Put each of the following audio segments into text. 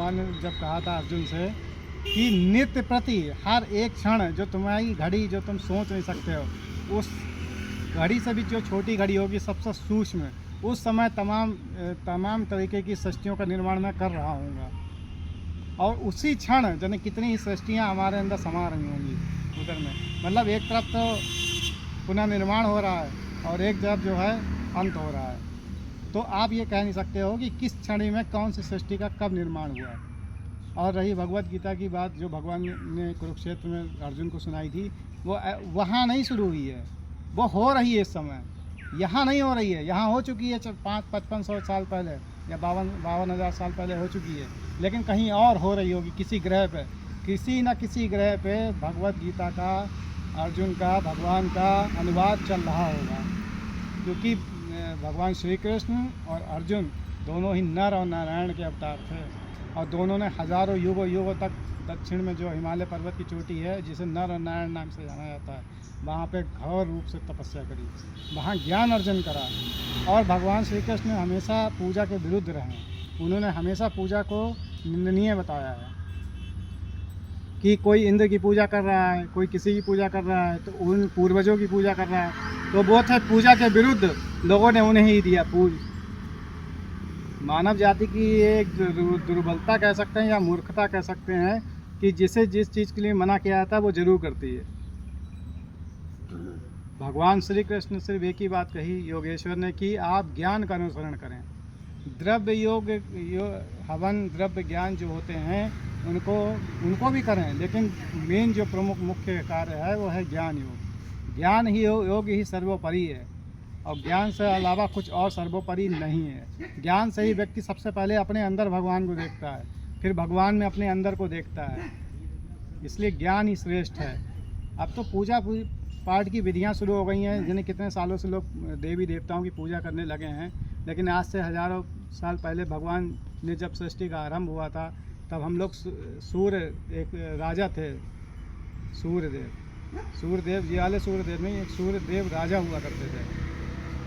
भगवान ने जब कहा था अर्जुन से कि नित्य प्रति हर एक क्षण जो तुम्हारी घड़ी जो तुम सोच नहीं सकते हो, उस घड़ी से भी जो छोटी घड़ी होगी सबसे सूक्ष्म, उस समय तमाम तरीके की सृष्टियों का निर्माण मैं कर रहा हूँगा। और उसी क्षण जाने कितनी ही सृष्टियाँ हमारे अंदर समा रही होंगी उधर में। मतलब एक तरफ तो पुनः निर्माण हो रहा है और एक तरफ जो है अंत हो रहा है। तो आप ये कह नहीं सकते हो कि किस क्षण में कौन सी सृष्टि का कब निर्माण हुआ है। और रही भगवत गीता की बात जो भगवान ने कुरुक्षेत्र में अर्जुन को सुनाई थी, वो वहाँ नहीं शुरू हुई है, वो हो रही है इस समय। यहाँ नहीं हो रही है, यहाँ हो चुकी है 5500 साल पहले या 52,000 साल पहले हो चुकी है, लेकिन कहीं और हो रही होगी किसी ग्रह पे, किसी न किसी ग्रह पे भगवत गीता का, अर्जुन का, भगवान का अनुवाद चल रहा होगा। क्योंकि भगवान श्री कृष्ण और अर्जुन दोनों ही नर और नारायण के अवतार थे और दोनों ने हजारों युगों तक दक्षिण में जो हिमालय पर्वत की चोटी है जिसे नर और नारायण नाम से जाना जाता है, वहाँ पे घोर रूप से तपस्या करी, वहाँ ज्ञान अर्जन करा। और भगवान श्री कृष्ण हमेशा पूजा के विरुद्ध रहे। उन्होंने हमेशा पूजा को निंदनीय बताया है कि कोई इंद्र की पूजा कर रहा है, कोई किसी की पूजा कर रहा है, तो उन पूर्वजों की पूजा कर रहा है, तो वो थे पूजा के विरुद्ध, लोगों ने उन्हें ही दिया पूज। मानव जाति की एक दुर्बलता कह सकते हैं या मूर्खता कह सकते हैं कि जिसे जिस चीज़ के लिए मना किया जाता है वो जरूर करती है। भगवान श्री कृष्ण सिर्फ एक ही बात कही योगेश्वर ने कि आप ज्ञान का अनुसरण करें। द्रव्य योग हवन द्रव्य ज्ञान जो होते हैं उनको भी करें, लेकिन मेन जो प्रमुख मुख्य कार्य है वो है ज्ञान योग। ज्ञान ही योग ही सर्वोपरि है और ज्ञान से अलावा कुछ और सर्वोपरि नहीं है। ज्ञान से ही व्यक्ति सबसे पहले अपने अंदर भगवान को देखता है, फिर भगवान में अपने अंदर को देखता है। इसलिए ज्ञान ही श्रेष्ठ है। अब तो पूजा पाठ की विधियां शुरू हो गई हैं, जिन्हें कितने सालों से लोग देवी देवताओं की पूजा करने लगे हैं, लेकिन आज से हजारों साल पहले भगवान ने जब सृष्टि का आरंभ हुआ था तब हम लोग सूर्य एक राजा थे, सूर्यदेव जी वाले सूर्यदेव नहीं, एक सूर्यदेव राजा हुआ करते थे।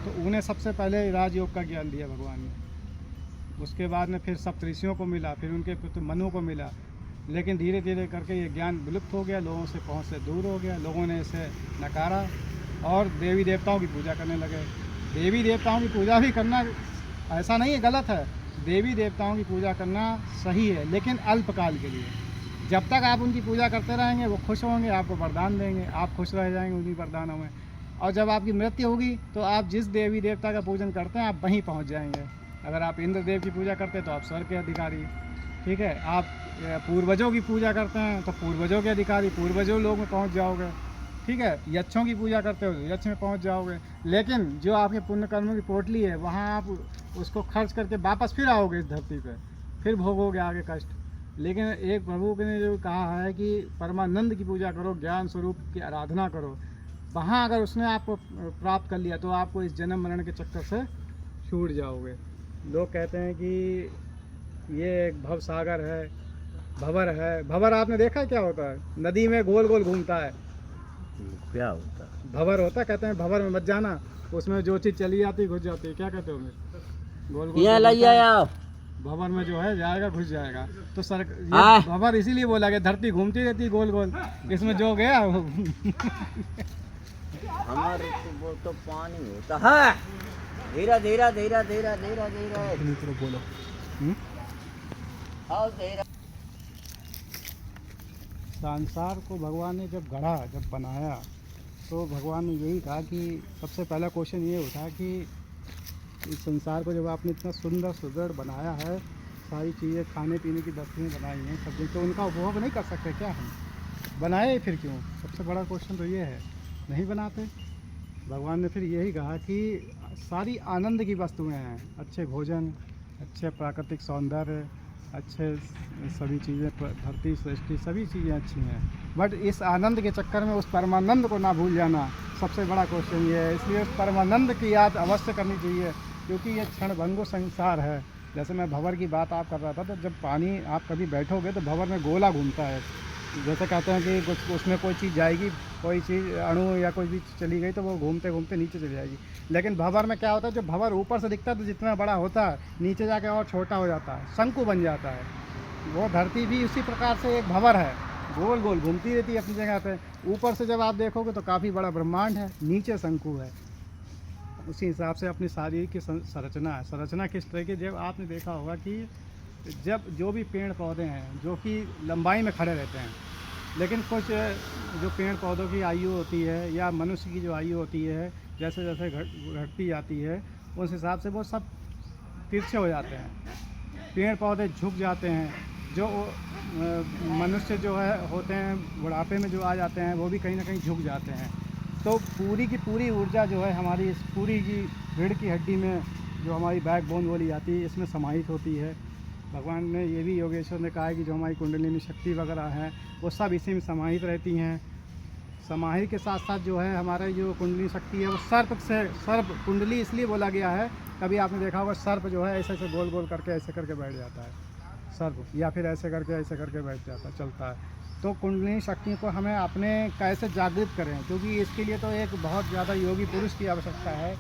तो उन्हें सबसे पहले राजयोग का ज्ञान दिया भगवान ने। उसके बाद में फिर सप्तऋषियों को मिला, फिर उनके पुत्र मनु को मिला, लेकिन धीरे धीरे करके ये ज्ञान विलुप्त हो गया, लोगों से पहुंच से दूर हो गया, लोगों ने इसे नकारा और देवी देवताओं की पूजा करने लगे। देवी देवताओं की पूजा भी करना ऐसा नहीं है गलत है, देवी देवताओं की पूजा करना सही है, लेकिन अल्पकाल के लिए। जब तक आप उनकी पूजा करते रहेंगे वो खुश होंगे, आपको वरदान देंगे, आप खुश रह जाएंगे उन्हीं वरदानों में। और जब आपकी मृत्यु होगी तो आप जिस देवी देवता का पूजन करते हैं आप वहीं पहुंच जाएंगे। अगर आप इंद्र देव की पूजा करते हैं तो आप स्वर्ग के अधिकारी, ठीक है। आप पूर्वजों की पूजा करते हैं तो पूर्वजों के अधिकारी, पूर्वजों लोग में पहुंच जाओगे, ठीक है। यक्षों की पूजा करते हो तो यक्ष में पहुंच जाओगे। लेकिन जो आपके पुण्य कर्मों की पोटली है वहाँ आप उसको खर्च करके वापस फिर आओगे इस धरती पे, फिर भोगोगे आगे कष्ट। लेकिन एक प्रभु ने जो कहा है कि परमानंद की पूजा करो, ज्ञान स्वरूप की आराधना करो, वहाँ अगर उसने आपको प्राप्त कर लिया तो आपको इस जन्म मरण के चक्कर से छूट जाओगे। लोग कहते हैं कि ये एक भव सागर है, भंवर है। भंवर आपने देखा है क्या होता है? नदी में गोल गोल घूमता है, क्या होता है? भंवर होता है। कहते हैं भंवर में मत जाना, उसमें जो चीज़ चली जाती है घुस जाती है। क्या कहते हो? गोल गोल यहाँ ले आओ, भंवर में जो है जाएगा घुस जाएगा। तो सर भंवर इसीलिए बोला गया, धरती घूमती रहती है गोल गोल, इसमें जो गया हमारे वो तो पानी होता है। धीरे धीरे धीरे धीरे धीरे धीरे बोलो। आओ धीरे। संसार को भगवान ने जब गढ़ा, जब बनाया, तो भगवान ने यही कहा कि सबसे पहला क्वेश्चन ये उठा कि इस संसार को जब आपने इतना सुंदर सुदृढ़ बनाया है, सारी चीज़ें खाने पीने की वस्तुएं बनाई हैं सब, तो उनका उपभोग नहीं कर सकते क्या? हम बनाए फिर क्यों? सबसे बड़ा क्वेश्चन तो ये है, नहीं बनाते। भगवान ने फिर यही कहा कि सारी आनंद की वस्तुएं हैं, अच्छे भोजन, अच्छे प्राकृतिक सौंदर्य, अच्छे सभी चीज़ें, धरती सृष्टि सभी चीज़ें अच्छी हैं, बट इस आनंद के चक्कर में उस परमानंद को ना भूल जाना सबसे बड़ा क्वेश्चन ये है। इसलिए उस परमानंद की याद अवश्य करनी चाहिए, क्योंकि ये क्षणभंगुर संसार है। जैसे मैं भंवर की बात आप कर रहा था, तो जब पानी आप कभी बैठोगे तो भंवर में गोला घूमता है। जैसे कहते हैं कि कुछ उसमें कोई चीज़ जाएगी, कोई चीज़ अणु या कोई भी चली गई तो वो घूमते घूमते नीचे चली जाएगी। लेकिन भंवर में क्या होता है, जब भंवर ऊपर से दिखता है तो जितना बड़ा होता है नीचे जाके और छोटा हो जाता है, शंकु बन जाता है। वो धरती भी उसी प्रकार से एक भंवर है, गोल गोल घूमती रहती है अपनी जगह पे। ऊपर से जब आप देखोगे तो काफ़ी बड़ा ब्रह्मांड है, नीचे शंकु है। उसी हिसाब से अपनी शारीरिक की संरचना है। संरचना किस तरह की, जब आपने देखा होगा कि जब जो भी पेड़ पौधे हैं जो कि लंबाई में खड़े रहते हैं, लेकिन कुछ जो पेड़ पौधों की आयु होती है या मनुष्य की जो आयु होती है, जैसे जैसे घटती जाती है, उस हिसाब से वो सब तिरछे हो जाते हैं, पेड़ पौधे झुक जाते हैं। जो मनुष्य जो है होते हैं बुढ़ापे में जो आ जाते हैं, वो भी कहीं ना कहीं झुक जाते हैं। तो पूरी की पूरी ऊर्जा जो है हमारी इस पूरी की रीढ़ की हड्डी में, जो हमारी बैकबोन बोली जाती है, इसमें समाहित होती है। भगवान ने ये भी योगेश्वर ने कहा है कि जो हमारी कुंडलिनी शक्ति वगैरह है वो सब इसी में समाहित रहती हैं। समाहित के साथ साथ जो है हमारा जो कुंडली शक्ति है वो सर्प कुंडली इसलिए बोला गया है, कभी आपने देखा होगा सर्प जो है ऐसे ऐसे गोल गोल करके ऐसे करके बैठ जाता है सर्प, या फिर ऐसे करके बैठ जाता है, चलता है। तो कुंडली शक्ति को हमें अपने कैसे जागृत करें, क्योंकि इसके लिए तो एक बहुत ज़्यादा योगी पुरुष की आवश्यकता है।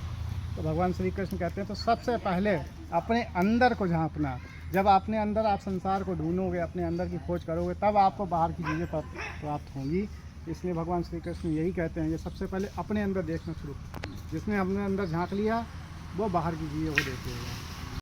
तो भगवान श्री कृष्ण कहते हैं तो सबसे पहले अपने अंदर को झांकना। जब अपने अंदर आप संसार को ढूंढोगे, अपने अंदर की खोज करोगे, तब आपको बाहर की चीज़ें प्राप्त होंगी। इसलिए भगवान श्री कृष्ण यही कहते हैं कि सबसे पहले अपने अंदर देखना शुरू। जिसने अपने अंदर झांक लिया वो बाहर की चीज़ों को देखेगा।